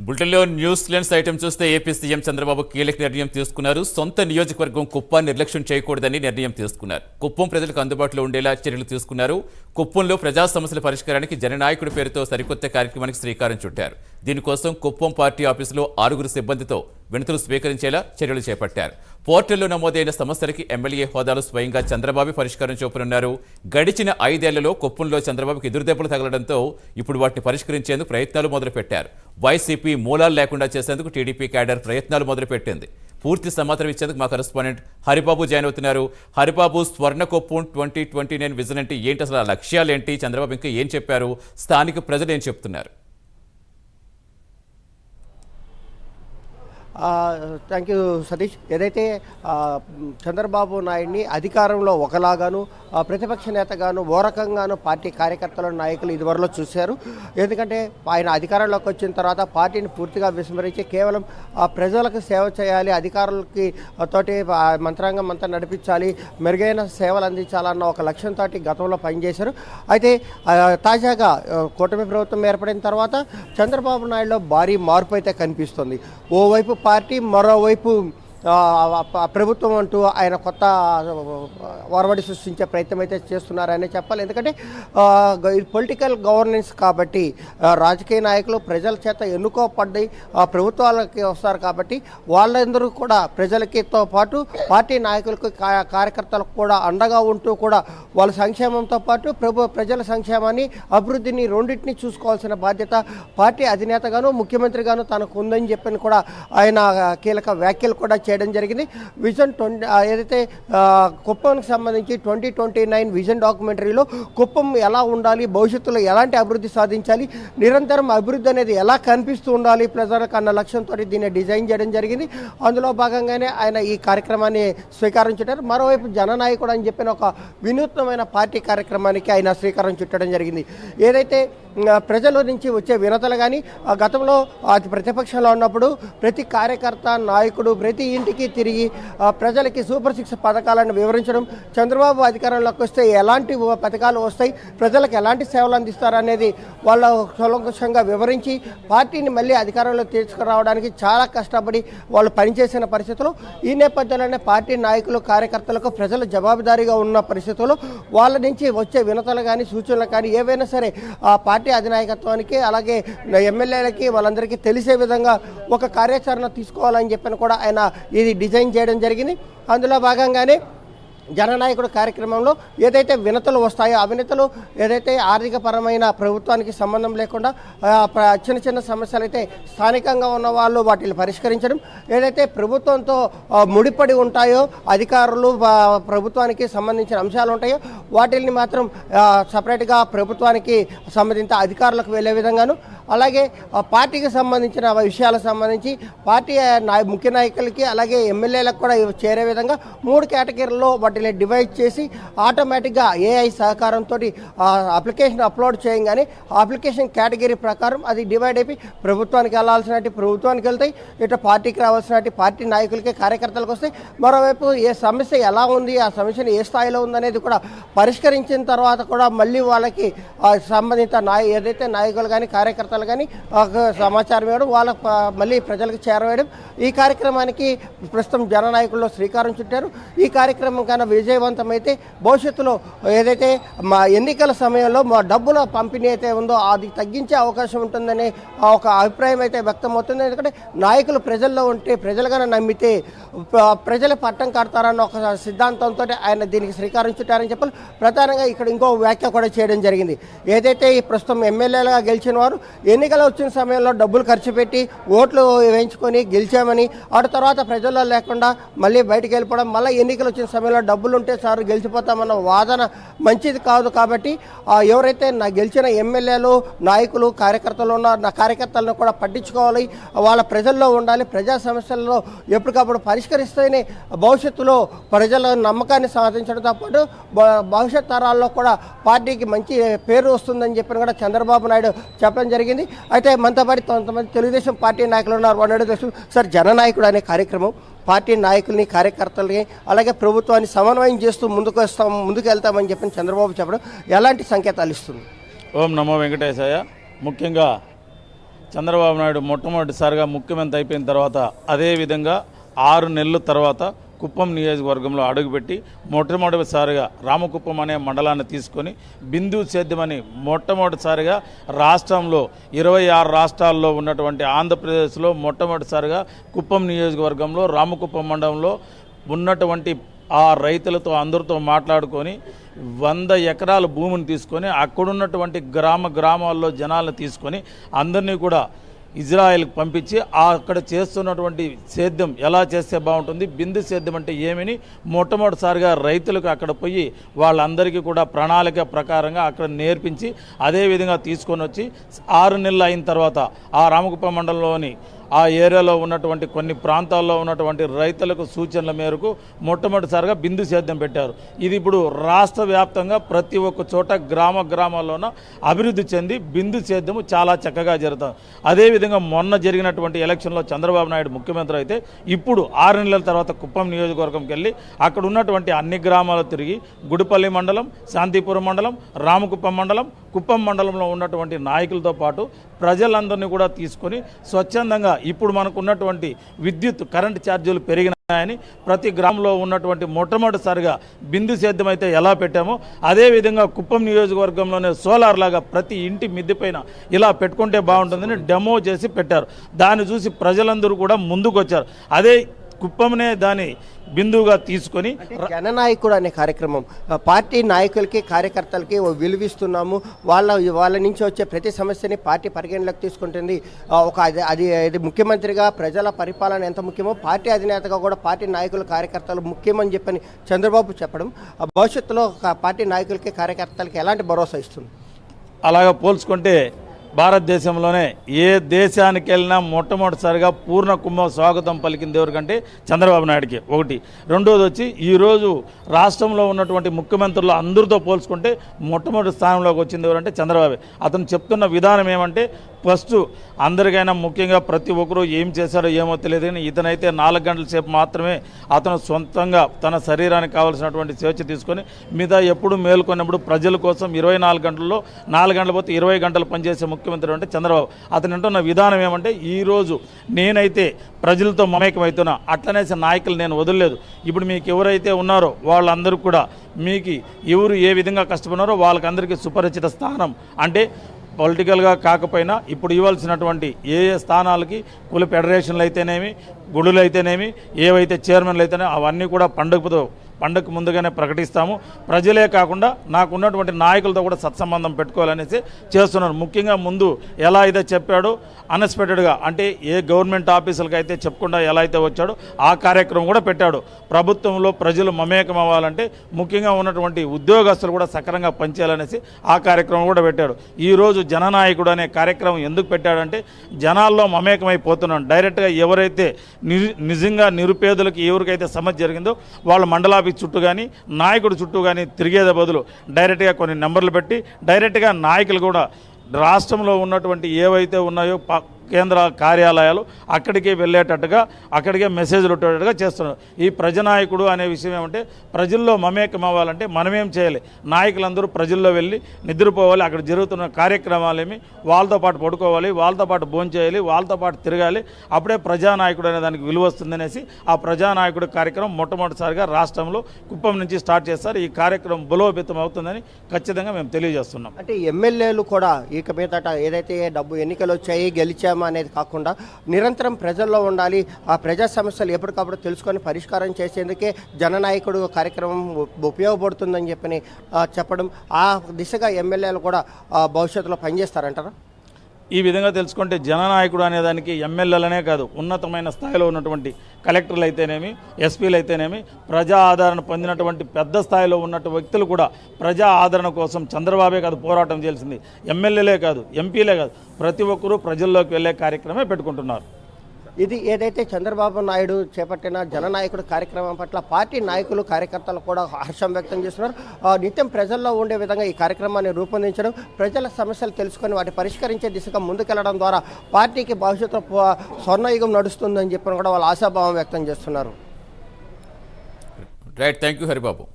బులెటిన్లో news lens item చూస్తే AP CM Chandrababu కీలక నిర్ణయం తీసుకున్నారు. సొంత నియోజకవర్గం కుప్పాన్ని నిర్లక్ష్యం చేయకూడదని నిర్ణయం తీసుకున్నారు. కుప్పం ప్రజలకు అందుబాటులో ఉండేలా చర్యలు తీసుకున్నారు. కుప్పంలో ప్రజా సమస్యల పరిష్కారానికి జననాయకుడి పేరుతో సరికొత్త కార్యక్రమానికి శ్రీకారం చుట్టారు. దీనికోసం కుప్పం పార్టీ ఆఫీసులో 6 సిబ్బందితో వినతులు స్వీకరించేలా చర్యలు చేపట్టారు. పోర్టల్లో నమోదైన సమస్యలకి ఎమ్మెల్యే హోదాలో స్వయంగా చంద్రబాబు పరిష్కారం చూపనున్నారు. గడిచిన 5 ఏళ్లలో కుప్పంలో చంద్రబాబుకి ఎదురుదెబ్బలు తగలడంతో ఇప్పుడు వాటిని పరిష్కరించేందుకు ప్రయత్నాలు మొదలుపెట్టారు. వైసీపీ మూలాలు లేకుండా చేసేందుకు టీడీపీ క్యాడర్ ప్రయత్నాలు మొదలుపెట్టింది. పూర్తి సమాచారం ఇచ్చేందుకు మా కరెస్పాండెంట్ హరిబాబు జాయిన్ అవుతున్నారు. హరిబాబు, స్వర్ణకుప్పం 2029 విజన్ అంటే ఏంటి, అసలు ఆ లక్ష్యాలేంటి, చంద్రబాబు ఇంకా ఏం చెప్పారు, స్థానిక ప్రజలు ఏం చెప్తున్నారు? Thank you Satish. ఏదైతే చంద్రబాబు నాయుడిని అధికారంలో ఒకలాగాను ప్రతిపక్ష నేతగాను ఓ రకంగాను పార్టీ కార్యకర్తలు నాయకులు ఇదివరలో చూశారు. ఎందుకంటే ఆయన అధికారంలోకి వచ్చిన తర్వాత పార్టీని పూర్తిగా విస్మరించి కేవలం ప్రజలకు సేవ చేయాలి, అధికారులకి తోటి మంత్రాంగం అంతా నడిపించాలి, మెరుగైన సేవలు అందించాలన్న ఒక లక్ష్యంతో గతంలో పనిచేశారు. అయితే తాజాగా కూటమి ప్రభుత్వం ఏర్పడిన తర్వాత చంద్రబాబు నాయుడులో భారీ మార్పు అయితే కనిపిస్తుంది. ఓవైపు పార్టీ, మరోవైపు ప్రభుత్వం అంటూ ఆయన కొత్త ఒరవడి సృష్టించే ప్రయత్నం అయితే చేస్తున్నారని చెప్పాలి. ఎందుకంటే పొలిటికల్ గవర్నెన్స్ కాబట్టి రాజకీయ నాయకులు ప్రజల చేత ఎన్నుకోబడి ప్రభుత్వాలకి వస్తారు కాబట్టి వాళ్ళందరూ కూడా ప్రజలకితో పాటు పార్టీ నాయకులకు కార్యకర్తలకు కూడా అండగా ఉంటూ కూడా వాళ్ళ సంక్షేమంతో పాటు ప్రజల సంక్షేమాన్ని అభివృద్ధిని రెండింటినీ చూసుకోవాల్సిన బాధ్యత పార్టీ అధినేతగాను ముఖ్యమంత్రిగాను తనకు ఉందని చెప్పని కూడా ఆయన కీలక వ్యాఖ్యలు కూడా చేయడం జరిగింది. విజన్ ఏదైతే కుప్పానికి సంబంధించి 2029 విజన్ డాక్యుమెంటరీలో కుప్పం ఎలా ఉండాలి, భవిష్యత్తులో ఎలాంటి అభివృద్ధి సాధించాలి, నిరంతరం అభివృద్ధి అనేది ఎలా కనిపిస్తూ ఉండాలి ప్రజలకు అన్న లక్ష్యంతో దీన్ని డిజైన్ చేయడం జరిగింది. అందులో భాగంగానే ఆయన ఈ కార్యక్రమాన్ని స్వీకారం చుట్టారు. మరోవైపు జననాయకుడు అని చెప్పిన ఒక వినూత్నమైన పార్టీ కార్యక్రమానికి ఆయన శ్రీకారం చుట్టడం జరిగింది. ఏదైతే ప్రజల నుంచి వచ్చే వినతలు కానీ గతంలో అది ప్రతిపక్షంలో ఉన్నప్పుడు ప్రతి కార్యకర్త నాయకుడు ప్రతి ఇంటికి తిరిగి ప్రజలకి సూపర్ 6 పథకాలను వివరించడం, చంద్రబాబు అధికారంలోకి వస్తే ఎలాంటి పథకాలు వస్తాయి, ప్రజలకు ఎలాంటి సేవలు అందిస్తారనేది వాళ్ళ కూలంకషంగా వివరించి పార్టీని మళ్ళీ అధికారంలో తీసుకురావడానికి చాలా కష్టపడి వాళ్ళు పనిచేసిన పరిస్థితుల్లో ఈ నేపథ్యంలోనే పార్టీ నాయకులు కార్యకర్తలకు ప్రజలు జవాబుదారీగా ఉన్న పరిస్థితుల్లో వాళ్ళ నుంచి వచ్చే వినతలు కానీ సూచనలు కానీ ఏవైనా సరే ఆ పార్టీ అధినాయకత్వానికి అలాగే ఎమ్మెల్యేలకి వాళ్ళందరికీ తెలిసే విధంగా ఒక కార్యాచరణ తీసుకోవాలని చెప్పని కూడా ఆయన ఇది డిజైన్ చేయడం జరిగింది. అందులో భాగంగానే జననాయకుడు కార్యక్రమంలో ఏదైతే వినతులు వస్తాయో ఆ వినతులు ఏదైతే ఆర్థిక పరమైన ప్రభుత్వానికి సంబంధం లేకుండా చిన్న చిన్న సమస్యలు అయితే స్థానికంగా ఉన్న వాళ్ళు వాటిని పరిష్కరించడం, ఏదైతే ప్రభుత్వంతో ముడిపడి ఉంటాయో అధికారులు ప్రభుత్వానికి సంబంధించిన అంశాలు ఉంటాయో వాటిని మాత్రం సపరేట్గా ప్రభుత్వానికి సంబంధించిన అధికారులకు వెళ్ళే విధంగాను, అలాగే పార్టీకి సంబంధించిన విషయాలకు సంబంధించి పార్టీ ముఖ్య నాయకులకి అలాగే ఎమ్మెల్యేలకు కూడా చేరే విధంగా 3 కేటగిరీల్లో వాటిని డివైడ్ చేసి ఆటోమేటిక్గా ఏఐ సహకారంతో అప్లికేషన్ అప్లోడ్ చేయగానే అప్లికేషన్ కేటగిరీ ప్రకారం అది డివైడ్ అయిపోయి ప్రభుత్వానికి వెళ్ళాల్సినట్టు ప్రభుత్వానికి వెళ్తాయి, ఇటు పార్టీకి రావాల్సినట్టు పార్టీ నాయకులకి కార్యకర్తలకు వస్తాయి. మరోవైపు ఏ సమస్య ఎలా ఉంది, ఆ సమస్యను ఏ స్థాయిలో ఉందనేది కూడా పరిష్కరించిన తర్వాత కూడా మళ్ళీ వాళ్ళకి సంబంధిత ఏదైతే నాయకులు కానీ కార్యకర్తలు కానీ సమాచారం ఇవ్వడం, వాళ్ళకు మళ్ళీ ప్రజలకు చేరవేయడం. ఈ కార్యక్రమానికి ప్రస్తుతం జననాయకుల్లో శ్రీకారం చుట్టారు. ఈ కార్యక్రమం కన్నా విజయవంతమైతే భవిష్యత్తులో ఏదైతే మా ఎన్నికల సమయంలో మా డబ్బుల పంపిణీ అయితే ఉందో అది తగ్గించే అవకాశం ఉంటుందనే ఒక అభిప్రాయం అయితే వ్యక్తమవుతుంది. ఎందుకంటే నాయకులు ప్రజల్లో ఉంటే ప్రజలుగానే నమ్మితే ప్రజల పట్టం కడతారన్న ఒక సిద్ధాంతంతో ఆయన దీనికి శ్రీకారం చుట్టారని చెప్పాలి. ప్రధానంగా ఇక్కడ ఇంకో వ్యాఖ్య కూడా చేయడం జరిగింది. ఏదైతే ఈ ప్రస్తుతం ఎమ్మెల్యేలుగా గెలిచిన వారు ఎన్నికలు వచ్చిన సమయంలో డబ్బులు ఖర్చు పెట్టి ఓట్లు వేయించుకొని గెలిచామని ఆ తర్వాత ప్రజల్లో లేకుండా మళ్ళీ బయటకు వెళ్ళిపోవడం, మళ్ళీ ఎన్నికలు వచ్చిన సమయంలో డబ్బులు ఉంటే సార్ గెలిచిపోతామన్న వాదన మంచిది కాదు. కాబట్టి ఎవరైతే గెలిచిన ఎమ్మెల్యేలు నాయకులు కార్యకర్తలు ఉన్నారో నా కార్యకర్తలను కూడా పట్టించుకోవాలి, వాళ్ళ ప్రజల్లో ఉండాలి, ప్రజా సమస్యలను ఎప్పటికప్పుడు పరిష్కరిస్తేనే భవిష్యత్తులో ప్రజల నమ్మకాన్ని సాధించడంతో పాటు భవిష్యత్ తరాల్లో కూడా పార్టీకి మంచి పేరు వస్తుందని చెప్పి కూడా చంద్రబాబు నాయుడు చెప్పడం జరిగింది. అయితే మనతో పాటు కొంతమంది తెలుగుదేశం పార్టీ నాయకులు ఉన్నారు. సార్, జననాయకుడు అనే కార్యక్రమం పార్టీ నాయకుల్ని కార్యకర్తల్ని అలాగే ప్రభుత్వాన్ని సమన్వయం చేస్తూ ముందుకు వెళ్తామని చెప్పి చంద్రబాబు చెప్పడం ఎలాంటి సంకేతాలు ఇస్తుంది? ఓం నమో వెంకటేశాయ. ముఖ్యంగా చంద్రబాబు నాయుడు మొట్టమొదటిసారిగా ముఖ్యమంత్రి అయిపోయిన తర్వాత అదేవిధంగా 6 నెలల తర్వాత కుప్పం నియోజకవర్గంలో అడుగుపెట్టి మొట్టమొదటిసారిగా రామకుప్పం అనే మండలాన్ని తీసుకొని బిందు సేద్యమని మొట్టమొదటిసారిగా రాష్ట్రంలో 26 రాష్ట్రాల్లో ఉన్నటువంటి ఆంధ్రప్రదేశ్లో మొట్టమొదటిసారిగా కుప్పం నియోజకవర్గంలో రామకుప్పం మండలంలో ఉన్నటువంటి ఆ రైతులతో అందరితో మాట్లాడుకొని 100 ఎకరాల భూమిని తీసుకొని అక్కడున్నటువంటి గ్రామాల్లో జనాలను తీసుకొని అందరినీ కూడా ఇజ్రాయెల్కి పంపించి అక్కడ చేస్తున్నటువంటి సేద్యం ఎలా చేస్తే బాగుంటుంది, బిందు సేద్యం అంటే ఏమని మొట్టమొదటిసారిగా రైతులకు అక్కడ పోయి వాళ్ళందరికీ కూడా ప్రణాళిక ప్రకారంగా అక్కడ నేర్పించి అదేవిధంగా తీసుకొని వచ్చి 6 నెలలు అయిన తర్వాత ఆ రామకుప్పం మండలంలోని ఆ ఏరియాలో ఉన్నటువంటి కొన్ని ప్రాంతాల్లో ఉన్నటువంటి రైతులకు సూచనల మేరకు మొట్టమొదటిసారిగా బిందు సేద్యం పెట్టారు. ఇది ఇప్పుడు రాష్ట్ర వ్యాప్తంగా ప్రతి ఒక్క చోట గ్రామాల్లోన అభివృద్ధి చెంది బిందు సేద్యము చాలా చక్కగా జరుగుతుంది. అదేవిధంగా మొన్న జరిగినటువంటి ఎలక్షన్లో చంద్రబాబు నాయుడు ముఖ్యమంత్రి అయితే ఇప్పుడు 6 నెలల తర్వాత కుప్పం నియోజకవర్గంకి వెళ్ళి అక్కడ ఉన్నటువంటి అన్ని గ్రామాలు తిరిగి గుడిపల్లి మండలం, శాంతిపురం మండలం, రామకుప్పం మండలం, కుప్పం మండలంలో ఉన్నటువంటి నాయకులతో పాటు ప్రజలందరినీ కూడా తీసుకొని స్వచ్ఛందంగా ఇప్పుడు మనకు ఉన్నటువంటి విద్యుత్ కరెంటు ఛార్జీలు పెరిగినాయని ప్రతి గ్రామంలో ఉన్నటువంటి మొట్టమొదటిసారిగా బిందు సేద్యం అయితే ఎలా పెట్టామో అదేవిధంగా కుప్పం నియోజకవర్గంలోనే సోలార్ లాగా ప్రతి ఇంటి మిద్దె పైన ఇలా పెట్టుకుంటే బాగుంటుందని డెమో చేసి పెట్టారు. దాన్ని చూసి ప్రజలందరూ కూడా ముందుకు వచ్చారు. అదే కుప్పంనే దాని బిందువుగా తీసుకొని జననాయకుడు అనే కార్యక్రమం పార్టీ నాయకులకి కార్యకర్తలకి విలువిస్తున్నాము. వాళ్ళ నుంచి వచ్చే ప్రతి సమస్యని పార్టీ పరిగణలోకి తీసుకుంటుంది. అది ముఖ్యమంత్రిగా ప్రజల పరిపాలన ఎంత ముఖ్యమో పార్టీ అధినేతగా కూడా పార్టీ నాయకులు కార్యకర్తలు ముఖ్యమని చెప్పని చంద్రబాబు చెప్పడం భవిష్యత్తులో పార్టీ నాయకులకి కార్యకర్తలకి ఎలాంటి భరోసా ఇస్తుంది? అలాగా పోల్చుకుంటే భారతదేశంలోనే ఏ దేశానికి వెళ్ళినా మొట్టమొదటిసారిగా పూర్ణ కుంభ స్వాగతం పలికింది ఎవరికంటే చంద్రబాబు నాయుడికి ఒకటి. రెండోది వచ్చి ఈరోజు రాష్ట్రంలో ఉన్నటువంటి ముఖ్యమంత్రులు అందరితో పోల్చుకుంటే మొట్టమొదటి స్థానంలోకి వచ్చింది ఎవరంటే చంద్రబాబు. అతను చెప్తున్న విధానం ఏమంటే ఫస్ట్ అందరికైనా ముఖ్యంగా ప్రతి ఒక్కరూ ఏం చేశారో ఏమో తెలియదు కానీ ఇతనైతే 4 గంటల సేపు మాత్రమే అతను సొంతంగా తన శరీరానికి కావాల్సినటువంటి స్వేచ్ఛ తీసుకొని మిగతా ఎప్పుడు మేల్కొన్నప్పుడు ప్రజల కోసం 24 గంటల్లో 4 గంటల పోతే 20 గంటలు పనిచేసే ముఖ్యమంత్రి అంటే చంద్రబాబు. అతను అంటున్న విధానం ఏమంటే ఈరోజు నేనైతే ప్రజలతో మమేకమవుతున్నా, అట్లనేసి నాయకులు నేను వదలలేదు. ఇప్పుడు మీకు ఎవరైతే ఉన్నారో వాళ్ళందరూ కూడా మీకు ఎవరు ఏ విధంగా కష్టపడినారో వాళ్ళకందరికీ సుపరిచిత స్థానం అంటే పొలిటికల్గా కాకపోయినా ఇప్పుడు ఇవ్వాల్సినటువంటి ఏ స్థానాలకి కుల ఫెడరేషన్లు అయితేనేమి, గుడులు అయితేనేమి, ఏవైతే చైర్మన్లు అయితేనేమి అవన్నీ కూడా పండగకు ముందుగానే ప్రకటిస్తాము. ప్రజలే కాకుండా నాకు ఉన్నటువంటి నాయకులతో కూడా సత్సంబంధం పెట్టుకోవాలనేసి చేస్తున్నారు. ముఖ్యంగా ముందు ఎలా అయితే చెప్పాడో అన్ఎక్స్పెక్టెడ్గా అంటే ఏ గవర్నమెంట్ ఆఫీసులకు అయితే చెప్పకుండా ఎలా అయితే వచ్చాడో ఆ కార్యక్రమం కూడా పెట్టాడు. ప్రభుత్వంలో ప్రజలు మమేకం అవ్వాలంటే ముఖ్యంగా ఉన్నటువంటి ఉద్యోగస్తులు కూడా సక్రమంగా పనిచేయాలనేసి ఆ కార్యక్రమం కూడా పెట్టాడు. ఈరోజు జననాయకుడు అనే కార్యక్రమం ఎందుకు పెట్టాడంటే జనాల్లో మమేకమైపోతున్నాం. డైరెక్ట్గా ఎవరైతే నిజంగా నిరుపేదలకు ఎవరికైతే సమస్య జరిగిందో వాళ్ళ మండలాఫీస్ చుట్టూ కానీ నాయకుడు చుట్టూ కానీ తిరిగేదే బదులు డైరెక్ట్గా కొన్ని నెంబర్లు పెట్టి డైరెక్ట్గా నాయకులు కూడా రాష్ట్రంలో ఉన్నటువంటి ఏవైతే ఉన్నాయో కేంద్ర కార్యాలయాలు అక్కడికి వెళ్ళేటట్టుగా అక్కడికే మెసేజ్లు వచ్చేటట్టుగా చేస్తున్నారు. ఈ ప్రజనాయకుడు అనే విషయం ఏమంటే ప్రజల్లో మమేకం అవ్వాలంటే మనమేం చేయాలి, నాయకులందరూ ప్రజల్లో వెళ్ళి నిద్రపోవాలి, అక్కడ జరుగుతున్న కార్యక్రమాలేమి వాళ్ళతో పాటు పడుకోవాలి, వాళ్ళతో పాటు భోజనం చేయాలి, వాళ్ళతో పాటు తిరగాలి, అప్పుడే ప్రజానాయకుడు అనే దానికి విలువ వస్తుందనేసి ఆ ప్రజానాయకుడు కార్యక్రమం మొట్టమొదటిసారిగా రాష్ట్రంలో కుప్పం నుంచి స్టార్ట్ చేస్తారు. ఈ కార్యక్రమం బలోపేతం అవుతుందని ఖచ్చితంగా మేము తెలియజేస్తున్నాం. అంటే ఎమ్మెల్యేలు కూడా ఇక మీదట ఏదైతే డబ్బు ఎన్నికలు వచ్చాయి గెలిచాము అనేది కాకుండా నిరంతరం ప్రజల్లో ఉండాలి, ఆ ప్రజా సమస్యలు ఎప్పటికప్పుడు తెలుసుకొని పరిష్కారం చేసేందుకే జననాయకుడు కార్యక్రమం ఉపయోగపడుతుందని చెప్పడం ఆ దిశగా ఎమ్మెల్యేలు కూడా భవిష్యత్తులో పనిచేస్తారంటారా? ఈ విధంగా తెలుసుకుంటే జననాయకుడు అనేదానికి ఎమ్మెల్యేలనే కాదు ఉన్నతమైన స్థాయిలో ఉన్నటువంటి కలెక్టర్లు అయితేనేమి, ఎస్పీలు అయితేనేమి, ప్రజా ఆదరణ పొందినటువంటి పెద్ద స్థాయిలో ఉన్నటువంటి వ్యక్తులు కూడా ప్రజా ఆదరణ కోసం చంద్రబాబే కాదు పోరాటం చేయాల్సింది, ఎమ్మెల్యేలే కాదు, ఎంపీలే కాదు, ప్రతి ఒక్కరూ ప్రజల్లోకి వెళ్ళే కార్యక్రమే పెట్టుకుంటున్నారు. ఇది ఏదైతే చంద్రబాబు నాయుడు చేపట్టిన జననాయకుడు కార్యక్రమం పట్ల పార్టీ నాయకులు కార్యకర్తలు కూడా హర్షం వ్యక్తం చేస్తున్నారు. నిత్యం ప్రజల్లో ఉండే విధంగా ఈ కార్యక్రమాన్ని రూపొందించడం, ప్రజల సమస్యలు తెలుసుకొని వాటి పరిష్కరించే దిశగా ముందుకెళ్లడం ద్వారా పార్టీకి భవిష్యత్తులో స్వర్ణయుగం నడుస్తుందని చెప్పి కూడా వాళ్ళు ఆశాభావం వ్యక్తం చేస్తున్నారు. Right, thank you Haribabu.